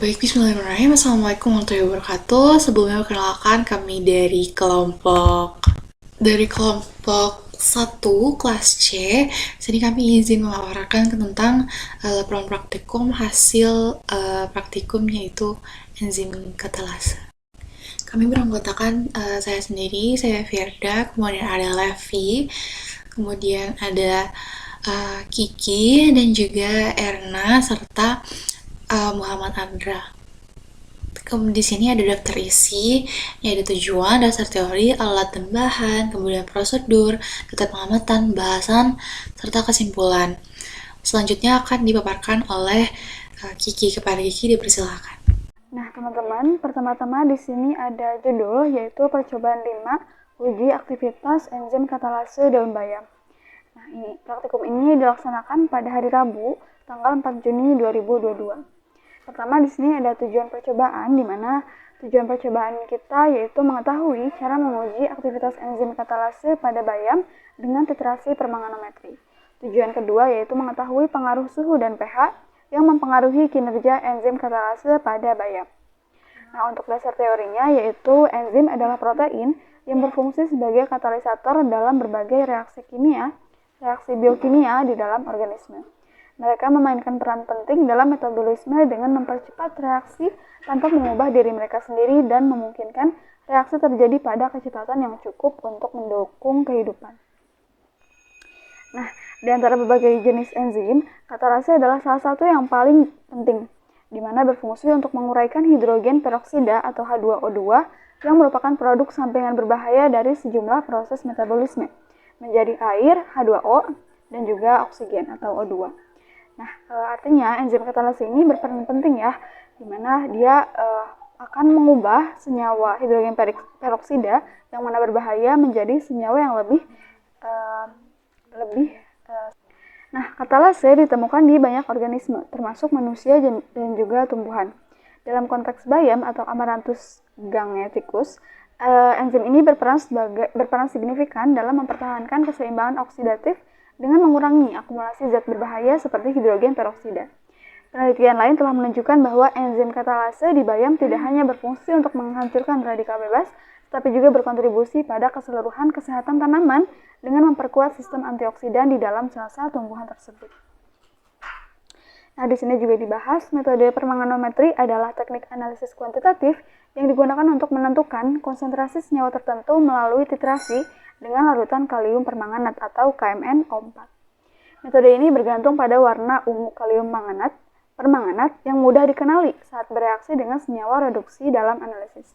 Baik, bismillahirrahmanirrahim. Assalamualaikum warahmatullahi wabarakatuh. Sebelumnya perkenalkan kami dari kelompok satu kelas C. Sini kami izin melaporkan tentang laporan praktikum hasil praktikum yaitu enzim katalase. Kami beranggotakan saya sendiri, saya Firda, kemudian ada Levi, kemudian ada Kiki dan juga Erna serta Muhammad Andra. Kemudian di sini ada daftar isi, yaitu tujuan, dasar teori, alat dan bahan, kemudian prosedur, data pengamatan, bahasan, serta kesimpulan. Selanjutnya akan dipaparkan oleh Kiki. Kepada Kiki dipersilakan. Nah, teman-teman, pertama-tama di sini ada judul yaitu percobaan 5 uji aktivitas enzim katalase daun bayam. Nah, praktikum ini dilaksanakan pada hari Rabu, tanggal 4 Juni 2022. Pertama di sini ada tujuan percobaan, di mana tujuan percobaan kita yaitu mengetahui cara menguji aktivitas enzim katalase pada bayam dengan titrasi permanganometri. Tujuan kedua yaitu mengetahui pengaruh suhu dan pH yang mempengaruhi kinerja enzim katalase pada bayam. Nah, untuk dasar teorinya yaitu enzim adalah protein yang berfungsi sebagai katalisator dalam berbagai reaksi biokimia di dalam organisme. Mereka memainkan peran penting dalam metabolisme dengan mempercepat reaksi tanpa mengubah diri mereka sendiri dan memungkinkan reaksi terjadi pada kecepatan yang cukup untuk mendukung kehidupan. Nah, di antara berbagai jenis enzim, katalase adalah salah satu yang paling penting, di mana berfungsi untuk menguraikan hidrogen peroksida atau H2O2 yang merupakan produk sampingan berbahaya dari sejumlah proses metabolisme, menjadi air, H2O, dan juga oksigen atau O2. Nah, artinya enzim katalase ini berperan penting ya, di mana dia akan mengubah senyawa hidrogen peroksida yang mana berbahaya menjadi senyawa yang lebih. Nah, katalase ditemukan di banyak organisme, termasuk manusia dan juga tumbuhan. Dalam konteks bayam atau Amaranthus gangeticus, enzim ini berperan signifikan dalam mempertahankan keseimbangan oksidatif dengan mengurangi akumulasi zat berbahaya seperti hidrogen peroksida. Penelitian lain telah menunjukkan bahwa enzim katalase di bayam tidak hanya berfungsi untuk menghancurkan radikal bebas, tapi juga berkontribusi pada keseluruhan kesehatan tanaman dengan memperkuat sistem antioksidan di dalam sel-sel tumbuhan tersebut. Nah, di sini juga dibahas metode permanganometri adalah teknik analisis kuantitatif yang digunakan untuk menentukan konsentrasi senyawa tertentu melalui titrasi dengan larutan kalium permanganat atau KMnO4. Metode ini bergantung pada warna ungu kalium permanganat yang mudah dikenali saat bereaksi dengan senyawa reduksi dalam analisis.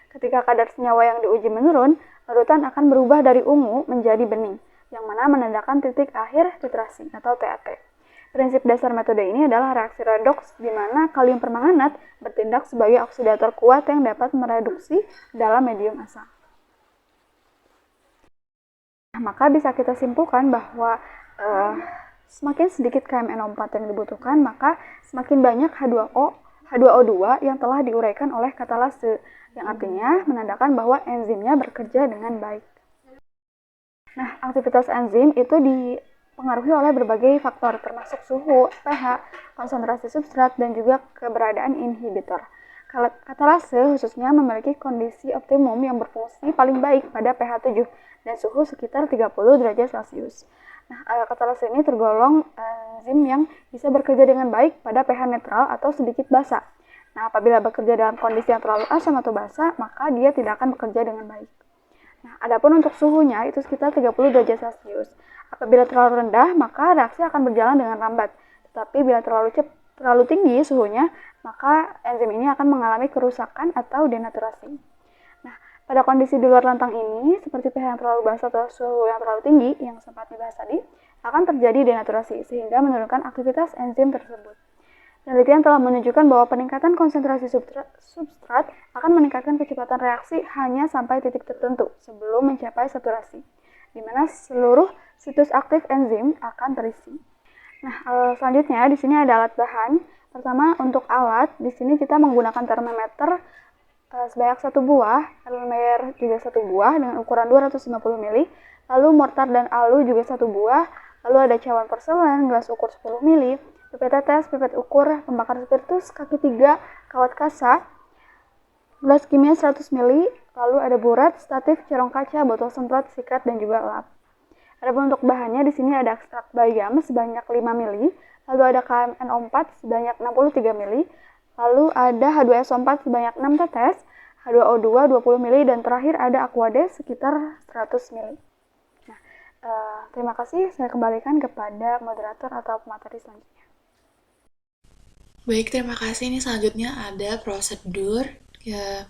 Ketika kadar senyawa yang diuji menurun, larutan akan berubah dari ungu menjadi bening, yang mana menandakan titik akhir titrasi atau TAT. Prinsip dasar metode ini adalah reaksi redoks di mana kalium permanganat bertindak sebagai oksidator kuat yang dapat mereduksi dalam medium asam. Maka bisa kita simpulkan bahwa semakin sedikit KMnO4 yang dibutuhkan, maka semakin banyak H2O2 yang telah diuraikan oleh katalase, yang artinya menandakan bahwa enzimnya bekerja dengan baik. Nah, aktivitas enzim itu dipengaruhi oleh berbagai faktor, termasuk suhu, pH, konsentrasi substrat, dan juga keberadaan inhibitor. Katalase khususnya memiliki kondisi optimum yang berfungsi paling baik pada pH 7 dan suhu sekitar 30 derajat Celcius. Nah, katalase ini tergolong enzim yang bisa bekerja dengan baik pada pH netral atau sedikit basa. Nah, apabila bekerja dalam kondisi yang terlalu asam atau basa, maka dia tidak akan bekerja dengan baik. Nah, adapun untuk suhunya itu sekitar 30 derajat Celcius. Apabila terlalu rendah, maka reaksi akan berjalan dengan lambat. Tetapi bila terlalu tinggi suhunya, maka enzim ini akan mengalami kerusakan atau denaturasi. Nah, pada kondisi di luar lantang ini, seperti pH yang terlalu basa atau suhu yang terlalu tinggi, yang sempat dibahas tadi, akan terjadi denaturasi, sehingga menurunkan aktivitas enzim tersebut. Penelitian telah menunjukkan bahwa peningkatan konsentrasi substrat akan meningkatkan kecepatan reaksi hanya sampai titik tertentu sebelum mencapai saturasi, di mana seluruh situs aktif enzim akan terisi. Nah, selanjutnya di sini ada alat bahan. Pertama, untuk alat, di sini kita menggunakan termometer sebanyak 1 buah, termometer juga 1 buah dengan ukuran 250 ml, lalu mortar dan alu juga 1 buah, lalu ada cawan porselen, gelas ukur 10 ml, pipet tetes, pipet ukur, pembakar spiritus, kaki 3, kawat kasa, gelas kimia 100 ml, lalu ada burat, statif, corong kaca, botol semprot, sikat, dan juga lap. Adapun untuk bahannya di sini ada ekstrak bayam sebanyak 5 ml, lalu ada KMNO4 sebanyak 63 ml, lalu ada H2SO4 sebanyak 6 tetes, H2O2 20 ml, dan terakhir ada Aquade sekitar 100 ml. Nah, terima kasih, saya kembalikan kepada moderator atau pemateri selanjutnya. Baik, terima kasih. Ini selanjutnya ada prosedur. Yang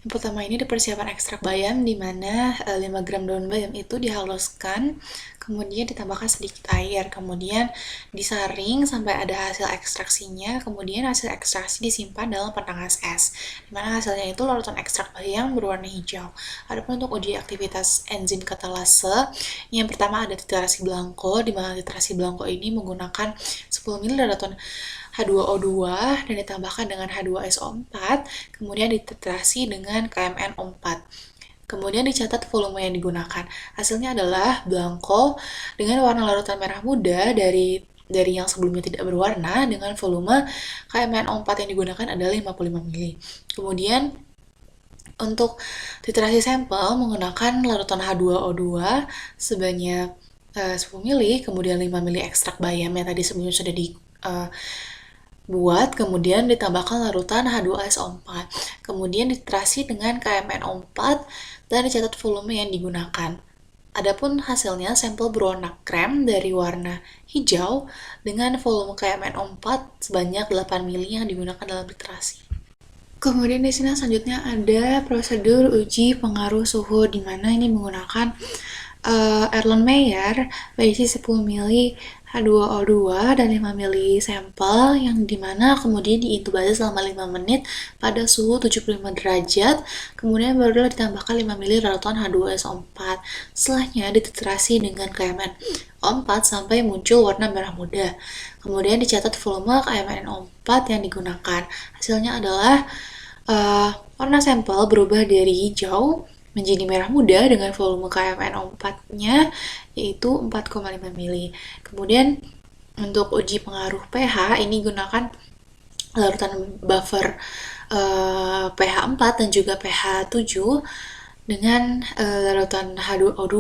pertama ini dipersiapkan ekstrak bayam, di mana 5 gram daun bayam itu dihaluskan, kemudian ditambahkan sedikit air, kemudian disaring sampai ada hasil ekstraksinya, kemudian hasil ekstraksi disimpan dalam penangas es, di mana hasilnya itu larutan ekstrak bayam berwarna hijau. Adapun untuk uji aktivitas enzim katalase, yang pertama ada titrasi blanco, di mana titrasi blanco ini menggunakan 10 ml larutan H2O2 dan ditambahkan dengan H2SO4, kemudian dititrasi dengan KMNO4. Kemudian dicatat volume yang digunakan. Hasilnya adalah blanco dengan warna larutan merah muda dari yang sebelumnya tidak berwarna, dengan volume KMNO4 yang digunakan adalah 55 ml. Kemudian untuk titrasi sampel menggunakan larutan H2O2 sebanyak 10 ml, kemudian 5 ml ekstrak bayam yang tadi sebelumnya sudah buat, kemudian ditambahkan larutan H2SO4, kemudian dititrasi dengan KMNO4 dan dicatat volume yang digunakan. Adapun hasilnya sampel berwarna krem dari warna hijau dengan volume KMNO4 sebanyak 8 ml yang digunakan dalam titrasi. Kemudian di sini selanjutnya ada prosedur uji pengaruh suhu, di mana ini menggunakan Erlenmeyer berisi 10 ml H2O2 dan 5 ml sampel, yang dimana kemudian diintubasi selama 5 menit pada suhu 75 derajat, kemudian barulah ditambahkan 5 ml larutan H2SO4. Setelahnya dititrasi dengan KMNO4 sampai muncul warna merah muda. Kemudian dicatat volume KMNO4 yang digunakan. Hasilnya adalah warna sampel berubah dari hijau menjadi merah muda dengan volume KMNO4-nya yaitu 4,5 ml. Kemudian untuk uji pengaruh pH ini gunakan larutan buffer pH 4 dan juga pH 7 dengan larutan H2O2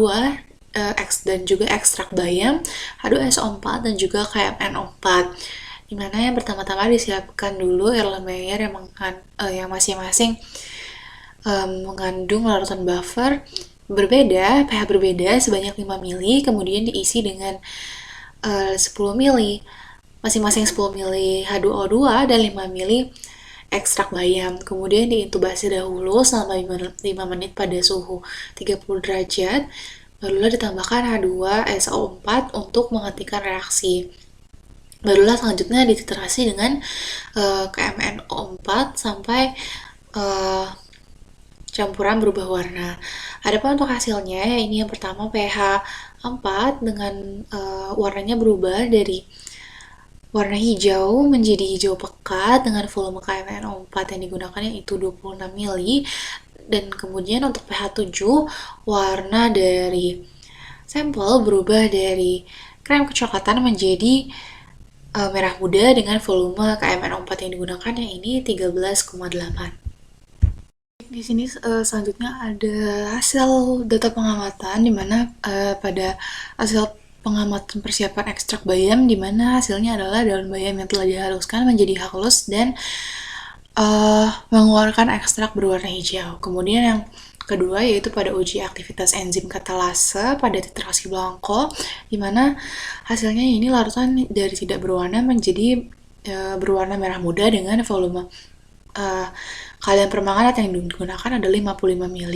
dan juga ekstrak bayam, H2SO4 dan juga KMNO4. Dimana yang pertama-tama disiapkan dulu Erlenmeyer yang masing-masing mengandung larutan buffer berbeda, pH berbeda sebanyak 5 ml, kemudian diisi dengan 10 ml, masing-masing 10 ml H2O2 dan 5 ml ekstrak bayam. Kemudian diintubasi dahulu selama 5 menit pada suhu 30 derajat, barulah ditambahkan H2SO4 untuk menghentikan reaksi. Barulah selanjutnya dititrasi dengan KMNO4 sampai campuran berubah warna. Adapun untuk hasilnya, ini yang pertama pH 4 dengan warnanya berubah dari warna hijau menjadi hijau pekat dengan volume KMNO4 yang digunakan yaitu 26 ml, dan kemudian untuk pH 7 warna dari sampel berubah dari krem kecoklatan menjadi merah muda dengan volume KMNO4 yang digunakan yang ini 13,8. Di sini selanjutnya ada hasil data pengamatan, di mana pada hasil pengamatan persiapan ekstrak bayam, di mana hasilnya adalah daun bayam yang telah dihaluskan menjadi halus dan mengeluarkan ekstrak berwarna hijau. Kemudian yang kedua yaitu pada uji aktivitas enzim katalase pada titrasi blanco, di mana hasilnya ini larutan dari tidak berwarna menjadi berwarna merah muda dengan volume kalian permanganat yang digunakan adalah 55 ml.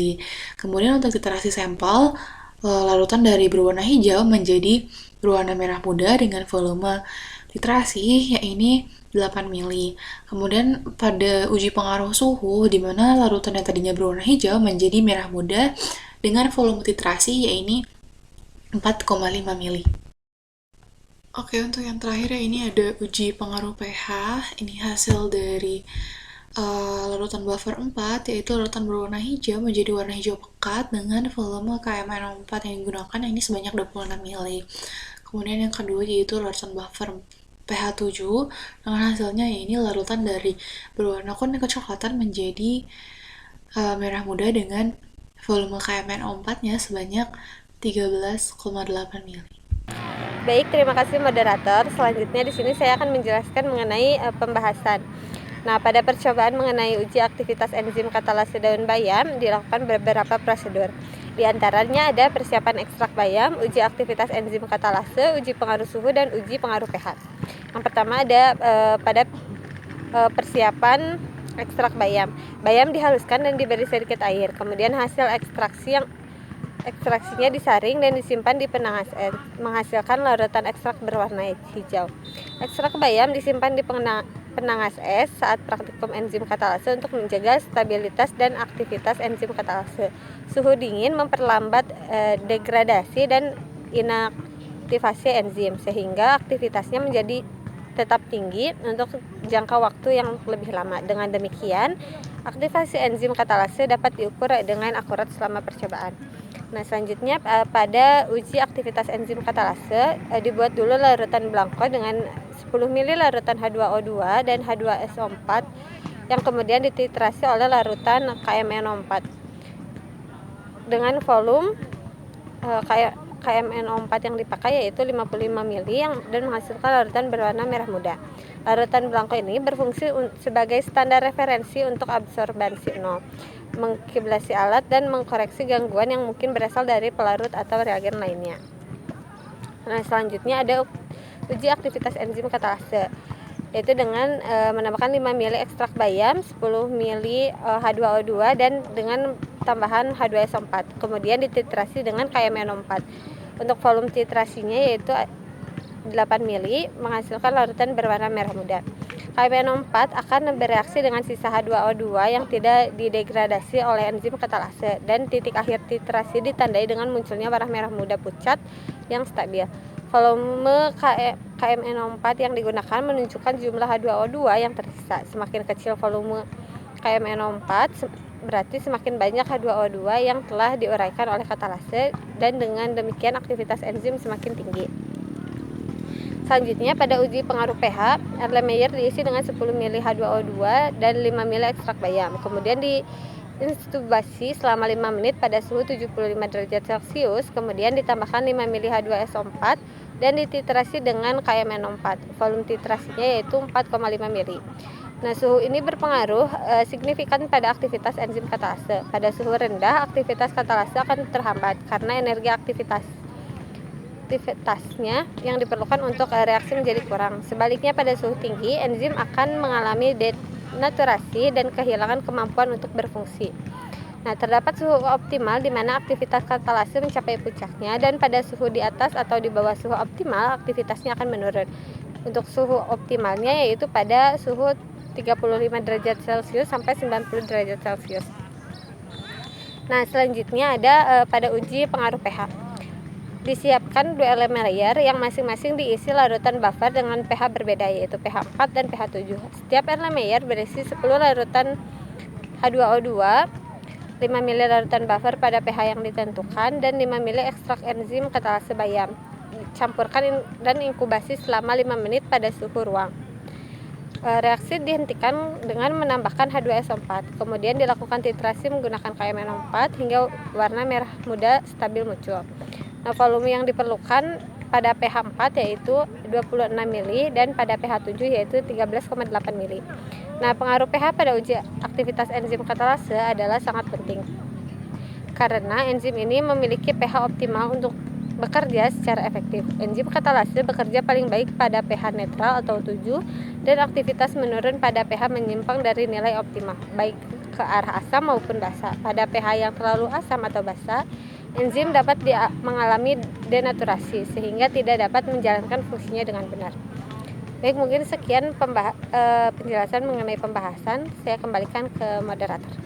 Kemudian untuk titrasi sampel, larutan dari berwarna hijau menjadi berwarna merah muda dengan volume titrasi yaitu 8 ml. Kemudian pada uji pengaruh suhu, di mana larutan yang tadinya berwarna hijau menjadi merah muda dengan volume titrasi yaitu 4,5 ml. Oke, untuk yang terakhir ini ada uji pengaruh pH. Ini hasil dari larutan buffer 4, yaitu larutan berwarna hijau menjadi warna hijau pekat dengan volume KMNO4 yang digunakan ini sebanyak 26 ml. Kemudian yang kedua yaitu larutan buffer pH 7 dengan hasilnya ini larutan dari berwarna kuning kecoklatan menjadi merah muda dengan volume KMNO4-nya sebanyak 13,8 mili. Baik, terima kasih moderator. Selanjutnya di sini saya akan menjelaskan mengenai pembahasan. Nah, pada percobaan mengenai uji aktivitas enzim katalase daun bayam dilakukan beberapa prosedur. Di antaranya ada persiapan ekstrak bayam, uji aktivitas enzim katalase, uji pengaruh suhu, dan uji pengaruh pH. Yang pertama ada pada persiapan ekstrak bayam. Bayam dihaluskan dan diberi sedikit air. Kemudian hasil ekstraksinya disaring dan disimpan di penangas es, menghasilkan larutan ekstrak berwarna hijau. Ekstrak bayam disimpan di penangas es saat praktikum enzim katalase untuk menjaga stabilitas dan aktivitas enzim katalase. Suhu dingin memperlambat degradasi dan inaktivasi enzim sehingga aktivitasnya menjadi tetap tinggi untuk jangka waktu yang lebih lama. Dengan demikian, aktivasi enzim katalase dapat diukur dengan akurat selama percobaan. Nah, selanjutnya pada uji aktivitas enzim katalase dibuat dulu larutan blanko dengan 10 ml larutan H2O2 dan H2SO4 yang kemudian dititrasi oleh larutan KMNO4 dengan volume KMNO4 yang dipakai yaitu 55 ml dan menghasilkan larutan berwarna merah muda. Larutan blanko ini berfungsi sebagai standar referensi untuk absorbansi nol, mengkiblasi alat dan mengkoreksi gangguan yang mungkin berasal dari pelarut atau reagen lainnya. Nah, selanjutnya ada uji aktivitas enzim katalase, yaitu dengan menambahkan 5 ml ekstrak bayam, 10 ml H2O2 dan dengan tambahan H2SO4. Kemudian dititrasi dengan KMNO4. Untuk volume titrasinya yaitu 8 ml menghasilkan larutan berwarna merah muda. KMNO4 akan bereaksi dengan sisa H2O2 yang tidak didegradasi oleh enzim katalase dan titik akhir titrasi ditandai dengan munculnya warna merah muda pucat yang stabil. Volume KMNO4 yang digunakan menunjukkan jumlah H2O2 yang tersisa. Semakin kecil volume KMNO4 berarti semakin banyak H2O2 yang telah diuraikan oleh katalase dan dengan demikian aktivitas enzim semakin tinggi. Selanjutnya pada uji pengaruh pH, Erlenmeyer diisi dengan 10 ml H2O2 dan 5 ml ekstrak bayam. Kemudian diinstubasi selama 5 menit pada suhu 75 derajat Celcius, kemudian ditambahkan 5 ml H2SO4 dan dititrasi dengan KMNO4. Volume titrasinya yaitu 4,5 ml. Nah, suhu ini berpengaruh signifikan pada aktivitas enzim katalase. Pada suhu rendah, aktivitas katalase akan terhambat karena energi aktivitasnya yang diperlukan untuk reaksi menjadi kurang. Sebaliknya, pada suhu tinggi, enzim akan mengalami denaturasi dan kehilangan kemampuan untuk berfungsi. Nah, terdapat suhu optimal di mana aktivitas katalase mencapai puncaknya, dan pada suhu di atas atau di bawah suhu optimal, aktivitasnya akan menurun. Untuk suhu optimalnya yaitu pada suhu 35 derajat Celcius sampai 90 derajat Celcius. Nah, selanjutnya ada pada uji pengaruh pH. Disiapkan 2 Erlenmeyer yang masing-masing diisi larutan buffer dengan pH berbeda yaitu pH 4 dan pH 7. Setiap Erlenmeyer berisi 10 larutan H2O2, 5 ml larutan buffer pada pH yang ditentukan dan 5 ml ekstrak enzim katalase bayam. Campurkan dan inkubasi selama 5 menit pada suhu ruang. Reaksi dihentikan dengan menambahkan H2SO4. Kemudian dilakukan titrasi menggunakan KMNO4 hingga warna merah muda stabil muncul. Nah, volume yang diperlukan pada pH 4 yaitu 26 ml dan pada pH 7 yaitu 13,8 ml. Nah, pengaruh pH pada uji aktivitas enzim katalase adalah sangat penting karena enzim ini memiliki pH optimal untuk bekerja secara efektif. Enzim katalase bekerja paling baik pada pH netral atau 7 dan aktivitas menurun pada pH menyimpang dari nilai optimal, baik ke arah asam maupun basa. Pada pH yang terlalu asam atau basa, enzim dapat mengalami denaturasi sehingga tidak dapat menjalankan fungsinya dengan benar. Baik, mungkin sekian penjelasan mengenai pembahasan. Saya kembalikan ke moderator.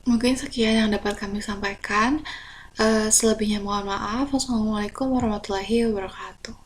Mungkin sekian yang dapat kami sampaikan. Selebihnya mohon maaf. Wassalamualaikum warahmatullahi wabarakatuh.